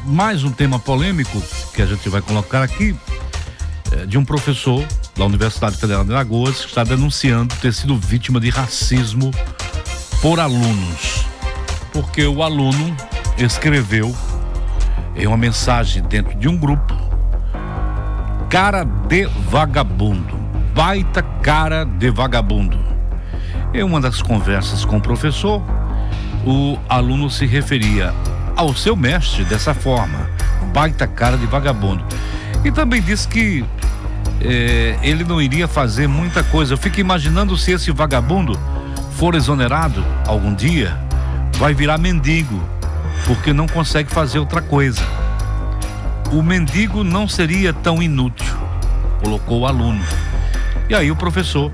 Mais um tema polêmico que a gente vai colocar aqui, de um professor da Universidade Federal de Alagoas que está denunciando ter sido vítima de racismo por alunos, porque o aluno escreveu em uma mensagem dentro de um grupo: cara de vagabundo, baita cara de vagabundo. Em uma das conversas com o professor, o aluno se referia ao seu mestre dessa forma: baita cara de vagabundo. E também disse que ele não iria fazer muita coisa. Eu fico imaginando, se esse vagabundo for exonerado algum dia, vai virar mendigo, porque não consegue fazer outra coisa. O mendigo não seria tão inútil, colocou o aluno. E aí o professor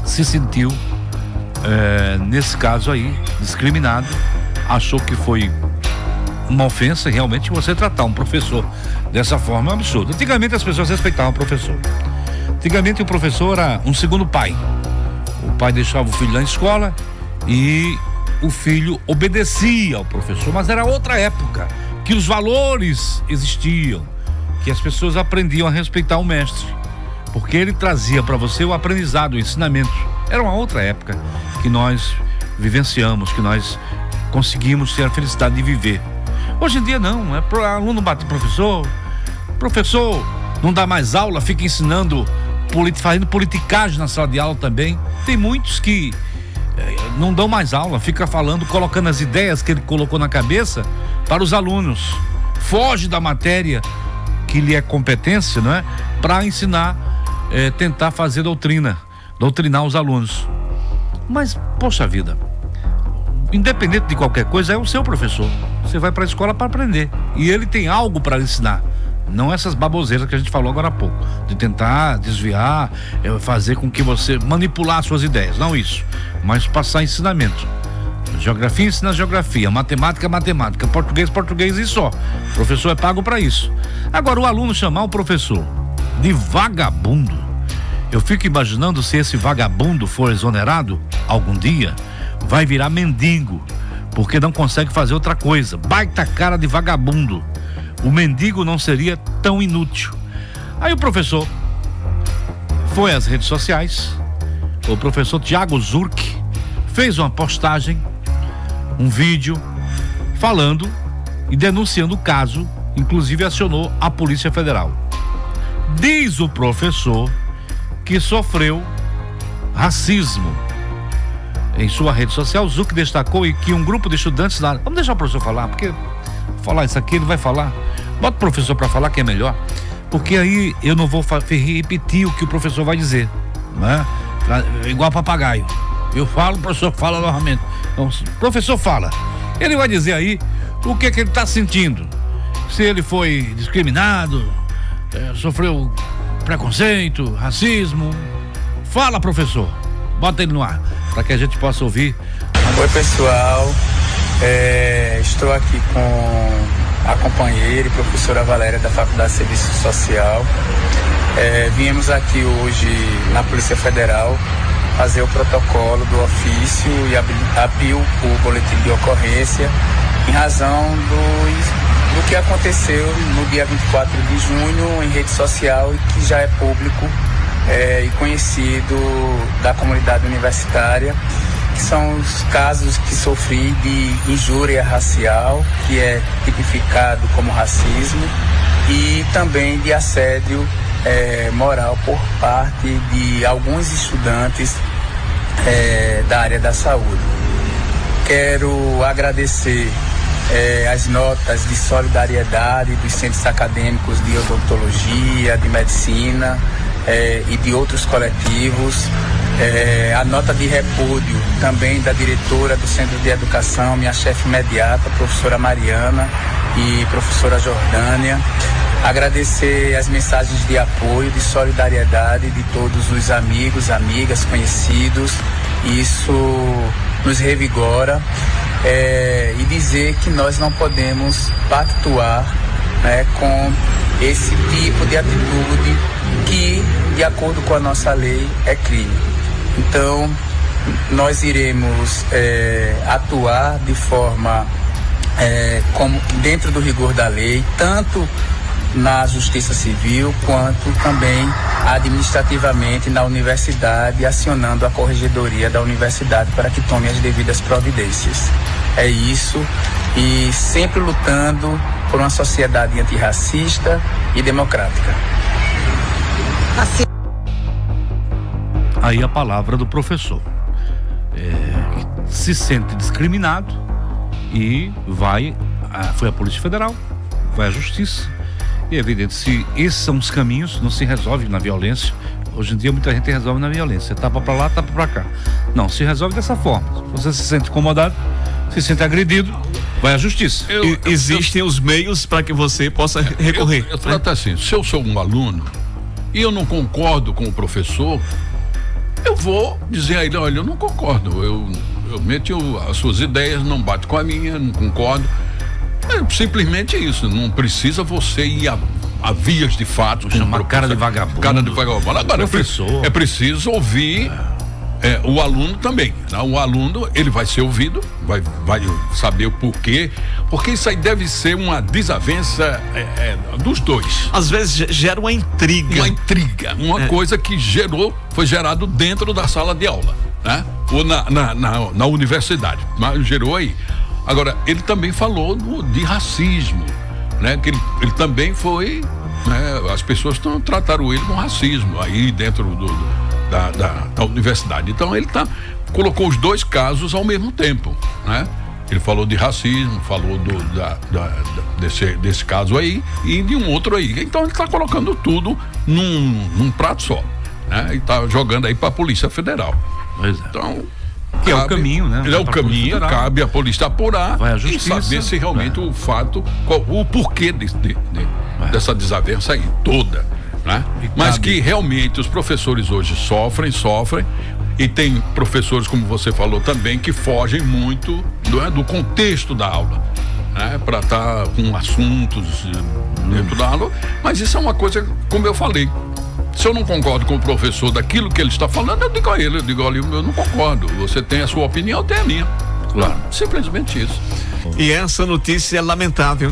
se sentiu, nesse caso aí, discriminado, achou que foi uma ofensa. Realmente, você tratar um professor dessa forma é um absurdo. Antigamente as pessoas respeitavam o professor. Antigamente o professor era um segundo pai. O pai deixava o filho na escola e o filho obedecia ao professor, mas era outra época, que os valores existiam, que as pessoas aprendiam a respeitar o mestre, porque ele trazia para você o aprendizado, o ensinamento. Era uma outra época que nós vivenciamos, que nós conseguimos ter a felicidade de viver. Hoje em dia não, aluno bate professor não dá mais aula, fica ensinando, fazendo politicagem na sala de aula também. Tem muitos que não dão mais aula, fica falando, colocando as ideias que ele colocou na cabeça para os alunos. Foge da matéria que lhe é competência, não é? Para ensinar, tentar fazer doutrinar os alunos. Mas, poxa vida, independente de qualquer coisa, é o seu professor. Você vai para a escola para aprender e ele tem algo para ensinar, não essas baboseiras que a gente falou agora há pouco, de tentar desviar, fazer com que você manipular suas ideias. Não isso, mas passar ensinamento. Geografia ensina geografia, matemática, português e só. O professor é pago para isso. Agora, o aluno chamar o professor de vagabundo, eu fico imaginando, se esse vagabundo for exonerado algum dia, vai virar mendigo, porque não consegue fazer outra coisa. Baita cara de vagabundo. O mendigo não seria tão inútil. Aí o professor foi às redes sociais, o professor Tiago Zurk fez uma postagem, um vídeo falando e denunciando o caso, inclusive acionou a Polícia Federal. Diz o professor que sofreu racismo. Em sua rede social, Zuc destacou que um grupo de estudantes da... Vamos deixar o professor falar, porque falar isso aqui ele vai falar. Bota o professor para falar, que é melhor, porque aí eu não vou repetir o que o professor vai dizer, né? Igual papagaio. Eu falo, o professor fala novamente. Então, o professor fala, ele vai dizer aí o que ele está sentindo, se ele foi discriminado, sofreu preconceito, racismo. Fala, professor, bota ele no ar, para que a gente possa ouvir. Oi, pessoal, estou aqui com a companheira e professora Valéria da Faculdade de Serviço Social. Viemos aqui hoje na Polícia Federal fazer o protocolo do ofício e abrir o boletim de ocorrência em razão do que aconteceu no dia 24 de junho em rede social, e que já é público e conhecido da comunidade universitária, que são os casos que sofri de injúria racial, que é tipificado como racismo, e também de assédio moral por parte de alguns estudantes da área da saúde. Quero agradecer as notas de solidariedade dos centros acadêmicos de odontologia, de medicina e de outros coletivos, a nota de repúdio também da diretora do Centro de Educação, minha chefe imediata, professora Mariana e professora Jordânia. Agradecer as mensagens de apoio, de solidariedade de todos os amigos, amigas, conhecidos. Isso nos revigora, e dizer que nós não podemos pactuar, né, com esse tipo de atitude que, de acordo com a nossa lei, é crime. Então, nós iremos atuar de forma como dentro do rigor da lei, tanto na Justiça Civil quanto também administrativamente na universidade, acionando a corregedoria da universidade para que tome as devidas providências. É isso, e sempre lutando por uma sociedade antirracista e democrática. Aí a palavra do professor. Se sente discriminado e foi a Polícia Federal, vai à Justiça. E é evidente, se esses são os caminhos, não se resolve na violência. Hoje em dia muita gente resolve na violência, tapa pra lá, tapa pra cá. Não, se resolve dessa forma. Se você se sente incomodado, se sente agredido, vai à Justiça. Existem os meios para que você possa recorrer. Eu trato assim, se eu sou um aluno e eu não concordo com o professor, eu vou dizer a ele, olha, eu não concordo, eu meto as suas ideias, não bate com a minha, não concordo. É simplesmente isso, não precisa você ir a vias de fato. Chama cara de vagabundo. Cara de vagabundo. Agora, professor, é preciso ouvir o aluno também. Né? O aluno, ele vai ser ouvido, vai saber o porquê, porque isso aí deve ser uma desavença dos dois. Às vezes gera uma intriga. Uma coisa que foi gerado dentro da sala de aula, né? Ou na universidade, mas gerou aí. Agora, ele também falou de racismo, né? Que ele também foi, né? As pessoas trataram ele com racismo aí dentro da universidade. Então ele colocou os dois casos ao mesmo tempo, né? Ele falou de racismo, falou desse caso aí e de um outro aí. Então ele está colocando tudo num prato só, né? E está jogando aí para a Polícia Federal. Pois é. Então, que é o caminho, né? É o caminho, cabe a polícia apurar e saber se realmente o fato, o porquê dessa desavença aí toda, né? Mas que realmente os professores hoje sofrem, e tem professores, como você falou também, que fogem muito do contexto da aula, né? Para estar com assuntos dentro da aula, mas isso é uma coisa, como eu falei, se eu não concordo com o professor daquilo que ele está falando, eu digo a ele, olha, eu não concordo, você tem a sua opinião, eu tenho a minha. Claro, simplesmente isso. E essa notícia é lamentável.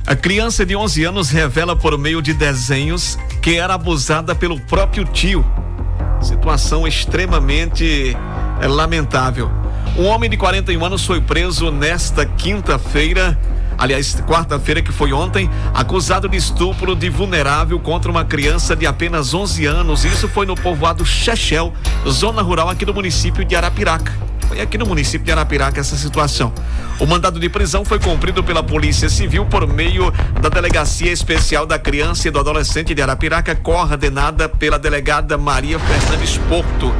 A criança de 11 anos revela por meio de desenhos que era abusada pelo próprio tio. Situação extremamente lamentável. Um homem de 41 anos foi preso nesta quarta-feira, que foi ontem, acusado de estupro de vulnerável contra uma criança de apenas 11 anos. Isso foi no povoado Chechel, zona rural aqui do município de Arapiraca. Foi aqui no município de Arapiraca essa situação. O mandado de prisão foi cumprido pela Polícia Civil por meio da Delegacia Especial da Criança e do Adolescente de Arapiraca, coordenada pela delegada Maria Fernandes Porto.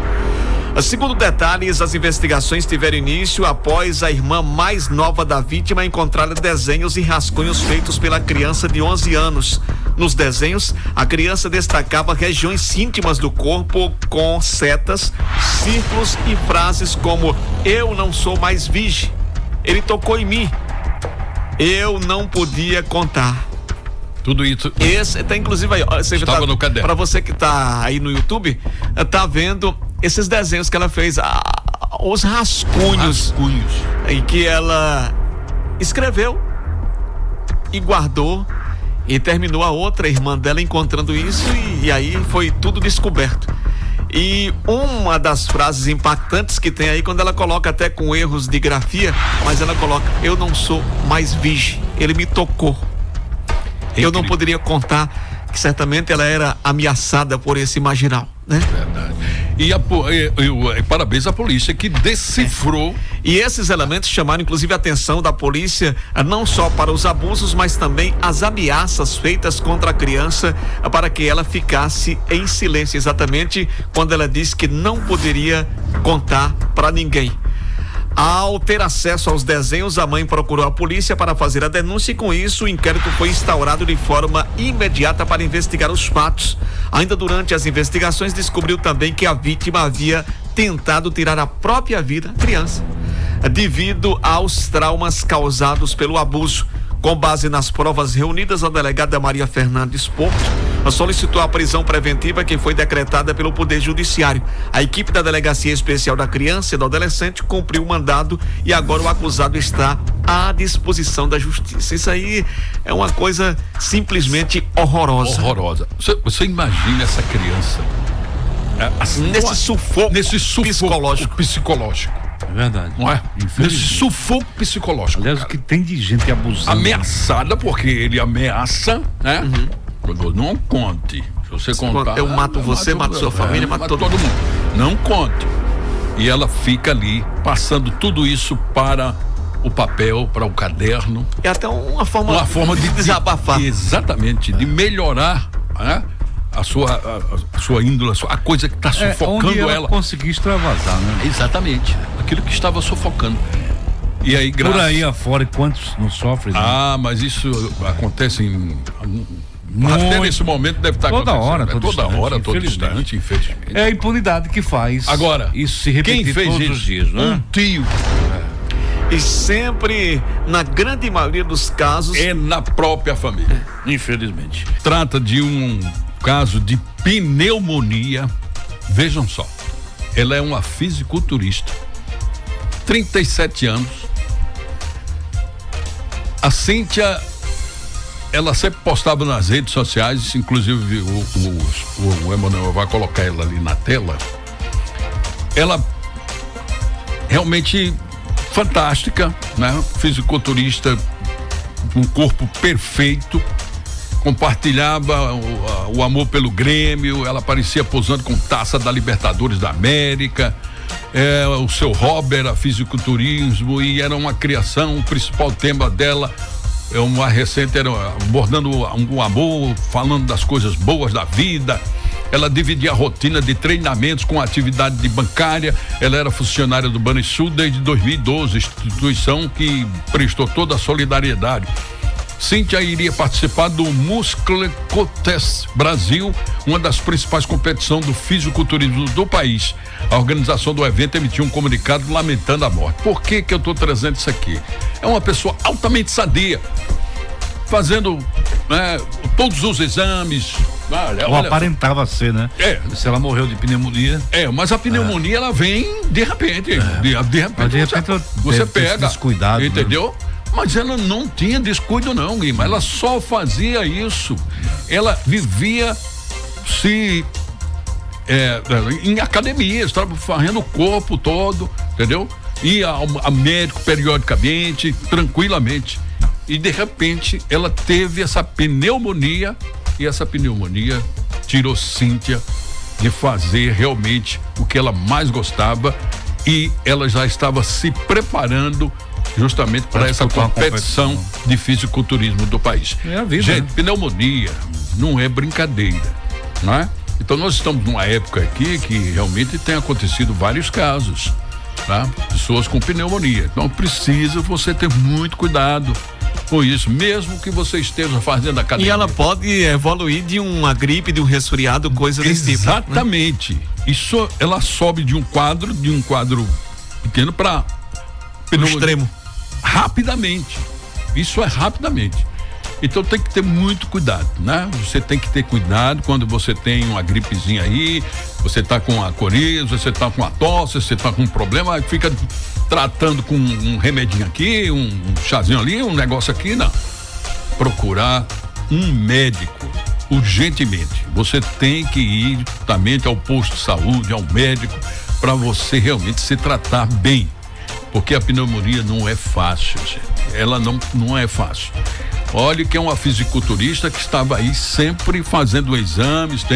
Segundo detalhes, as investigações tiveram início após a irmã mais nova da vítima encontrar desenhos e rascunhos feitos pela criança de 11 anos. Nos desenhos, a criança destacava regiões íntimas do corpo com setas, círculos e frases como: eu não sou mais virgem, ele tocou em mim, eu não podia contar. Tudo isso. Esse tá inclusive aí, você estava no caderno. Para você que tá aí no YouTube, tá vendo esses desenhos que ela fez, os rascunhos em que ela escreveu e guardou, e terminou a outra irmã dela encontrando isso, e aí foi tudo descoberto. E uma das frases impactantes que tem aí, quando ela coloca até com erros de grafia, mas ela coloca: eu não sou mais virgem, ele me tocou. Eu não poderia contar, que certamente ela era ameaçada por esse marginal, né? Verdade. E parabéns à polícia que decifrou. E esses elementos chamaram inclusive a atenção da polícia, não só para os abusos, mas também as ameaças feitas contra a criança, para que ela ficasse em silêncio, exatamente quando ela disse que não poderia contar para ninguém. Ao ter acesso aos desenhos, a mãe procurou a polícia para fazer a denúncia, e com isso o inquérito foi instaurado de forma imediata para investigar os fatos. Ainda durante as investigações, descobriu também que a vítima havia tentado tirar a própria vida, criança, devido aos traumas causados pelo abuso. Com base nas provas reunidas, a delegada Maria Fernandes Porto solicitou a prisão preventiva que foi decretada pelo Poder Judiciário. A equipe da Delegacia Especial da Criança e do Adolescente cumpriu o mandado e agora o acusado está à disposição da Justiça. Isso aí é uma coisa simplesmente horrorosa. Horrorosa. Você imagina essa criança nesse sufoco psicológico. É verdade. Não é? Nesse sufoco psicológico. Aliás, o que tem de gente abusando. Ameaçada, porque ele ameaça, né? Não conte. Se você contar. Eu mato você, mato sua família, mato todo mundo. Não conte. E ela fica ali, passando tudo isso para o papel, para o caderno. É até uma forma de desabafar. Exatamente, de melhorar, né? A sua índole, a coisa que está sufocando onde ela conseguir extravasar, né? Exatamente, aquilo que estava sufocando. E aí, por aí afora, quantos não sofrem? Né? Mas isso acontece até nesse momento deve estar toda acontecendo. hora, todo instante, infelizmente. É a impunidade que faz. Agora, isso se repetir quem fez todos isso? Os dias, né? Um tio. E sempre, na grande maioria dos casos, é na própria família. Infelizmente. Trata de um caso de pneumonia. Vejam só, ela é uma fisiculturista, 37 anos. A Cíntia, ela sempre postava nas redes sociais, inclusive o Emanuel vai colocar ela ali na tela. Ela realmente fantástica, né? Fisiculturista, um corpo perfeito. Compartilhava o amor pelo Grêmio, ela aparecia posando com taça da Libertadores da América, o seu hobby era fisiculturismo e era uma criação, o principal tema dela, uma recente, era abordando um amor, falando das coisas boas da vida. Ela dividia a rotina de treinamentos com a atividade de bancária. Ela era funcionária do Banrisul desde 2012, instituição que prestou toda a solidariedade. Cíntia iria participar do Musclecotest Brasil, uma das principais competições do fisiculturismo do país. A organização do evento emitiu um comunicado lamentando a morte. Por que eu estou trazendo isso aqui? É uma pessoa altamente sadia, fazendo, né, todos os exames. Ou aparentava ser, né? Se ela morreu de pneumonia. Mas a pneumonia ela vem de repente. De repente você pega. Descuidado. Entendeu? Né? Mas ela não tinha descuido não, Guima. Ela só fazia isso. Ela vivia em academias, varrendo o corpo todo, entendeu? Ia a médico periodicamente, tranquilamente. E de repente ela teve essa pneumonia e essa pneumonia tirou Cíntia de fazer realmente o que ela mais gostava e ela já estava se preparando justamente para essa competição de fisiculturismo do país. É a vida, gente, né? pneumonia não é brincadeira, não é? Então nós estamos numa época aqui que realmente tem acontecido vários casos, tá? Pessoas com pneumonia. Então precisa você ter muito cuidado com isso, mesmo que você esteja fazendo academia. E ela pode evoluir de uma gripe, de um resfriado, coisa desse tipo. Exatamente. Né? Isso, ela sobe de um quadro pequeno para no extremo. Rapidamente. Isso é rapidamente. Então tem que ter muito cuidado, né? Você tem que ter cuidado quando você tem uma gripezinha aí, você tá com a coriza, você tá com a tosse, você tá com um problema, aí fica tratando com um remedinho aqui, um chazinho ali, um negócio aqui, não. Procurar um médico urgentemente. Você tem que ir justamente ao posto de saúde, ao médico, para você realmente se tratar bem. Porque a pneumonia não é fácil, gente. Ela não é fácil. Olha que é uma fisiculturista que estava aí sempre fazendo exames,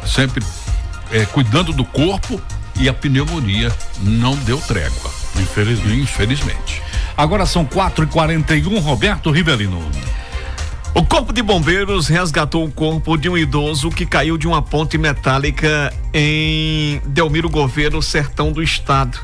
sempre cuidando do corpo e a pneumonia não deu trégua. Infelizmente. Agora são 4h41, Roberto Rivelino. O Corpo de Bombeiros resgatou o corpo de um idoso que caiu de uma ponte metálica em Delmiro Gouveia, no sertão do estado.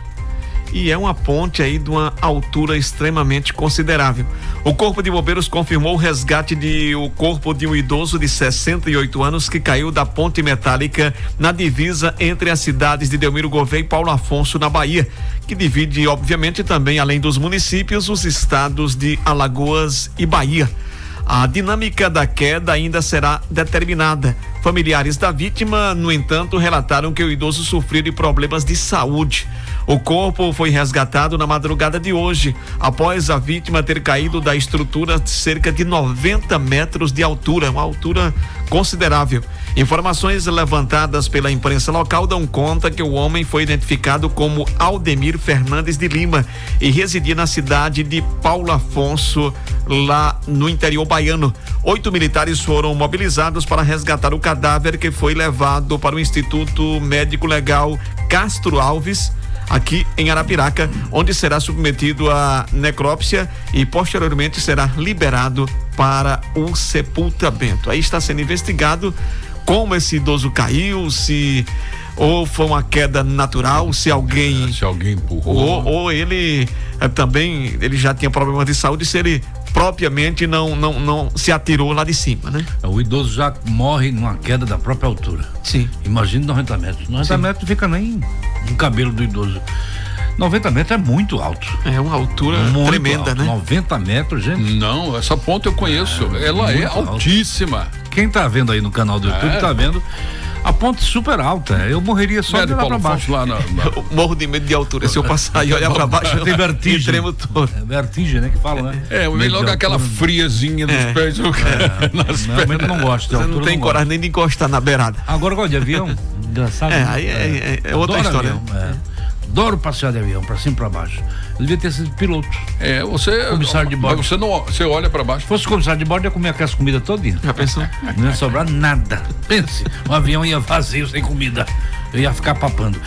E é uma ponte aí de uma altura extremamente considerável. O Corpo de Bombeiros confirmou o resgate do corpo de um idoso de 68 anos que caiu da ponte metálica na divisa entre as cidades de Delmiro Gouveia e Paulo Afonso, na Bahia, que divide, obviamente, também, além dos municípios, os estados de Alagoas e Bahia. A dinâmica da queda ainda será determinada. Familiares da vítima, no entanto, relataram que o idoso sofreu de problemas de saúde. O corpo foi resgatado na madrugada de hoje, após a vítima ter caído da estrutura de cerca de 90 metros de altura, uma altura considerável. Informações levantadas pela imprensa local dão conta que o homem foi identificado como Aldemir Fernandes de Lima e residia na cidade de Paulo Afonso, lá no interior baiano. 8 militares foram mobilizados para resgatar o cadáver, que foi levado para o Instituto Médico Legal Castro Alves, aqui em Arapiraca, onde será submetido à necrópsia e posteriormente será liberado para o sepultamento. Aí está sendo investigado como esse idoso caiu, se ou foi uma queda natural, se alguém empurrou, ou ele também ele já tinha problemas de saúde, se ele propriamente não se atirou lá de cima, né? O idoso já morre numa queda da própria altura. Sim. Imagina 90 metros. 90 metros não fica nem no cabelo do idoso. 90 metros é muito alto. É uma altura muito tremenda, alto, né? 90 metros, gente. Não, essa ponta eu conheço. Ela é altíssima. Quem tá vendo aí no canal do YouTube tá vendo a ponte super alta. Eu morreria só de lá pra baixo. Eu morro de medo de altura. Se eu passar e olhar pra baixo, eu tenho vertigem. Tremo todo. É vertigem, né? Que fala, né? Vem logo aquela friazinha dos pés. Eu não gosto de altura. Você não tem coragem nem de encostar na beirada. Agora eu gosto de avião. Engraçado. Aí é outra história. Avião, Adoro passear de avião, pra cima e pra baixo. Eu devia ter sido piloto. Você. Comissário de bordo. Você olha pra baixo. Se fosse comissário de bordo, ia comer aquelas comidas todinha. Já pensou? Não ia sobrar nada. Pense, o avião ia vazio, sem comida. Eu ia ficar papando.